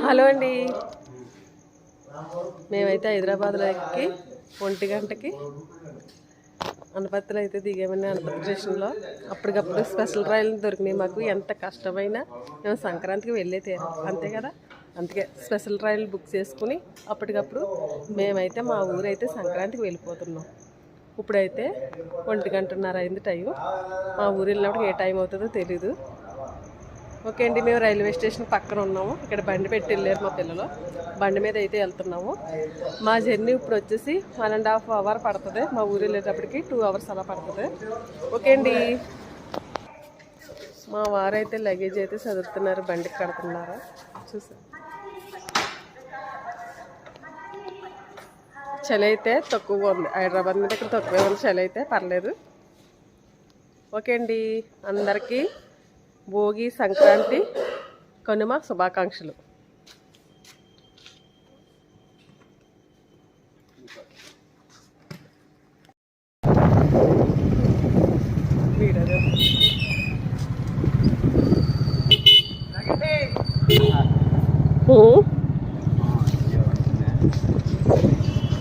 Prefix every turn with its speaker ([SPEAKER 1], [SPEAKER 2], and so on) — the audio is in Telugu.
[SPEAKER 1] హలో అండి, మేమైతే హైదరాబాద్లో ఎక్కి 1 గంటకి అనపత్తిలో అయితే దిగామండి. అనపత్తి స్టేషన్లో అప్పటికప్పుడు స్పెషల్ రైలు దొరికినాయి మాకు. ఎంత కష్టమైనా మేము సంక్రాంతికి వెళ్ళే తీరాలి, అంతే కదా. అందుకే స్పెషల్ రైలు బుక్ చేసుకుని అప్పటికప్పుడు మేమైతే మా ఊరైతే సంక్రాంతికి వెళ్ళిపోతున్నాం. ఇప్పుడైతే 1:30 అయింది టైం. మా ఊరు వెళ్ళినప్పుడు ఏ టైం అవుతుందో తెలీదు. ఓకే అండి, మేము రైల్వే స్టేషన్ పక్కన ఉన్నాము. ఇక్కడ బండి పెట్టి వెళ్ళారు మా పిల్లలు. బండి మీద అయితే వెళ్తున్నాము. మా జర్నీ ఇప్పుడు వచ్చేసి 1.5 అవర్ పడుతుంది. మా ఊరు వెళ్ళేటప్పటికి 2 అవర్స్ అలా పడుతుంది. ఓకే అండి, మా వారైతే లగేజ్ అయితే చదువుతున్నారు, బండికి కడుతున్నారు. చూసి చలి అయితే తక్కువగా ఉంది. హైదరాబాద్ మీద ఇక్కడ తక్కువే ఉంది చలి అయితే, పర్లేదు. ఓకే అండి, అందరికీ భోగి, సంక్రాంతి, కనుమ శుభాకాంక్షలు. వీడియో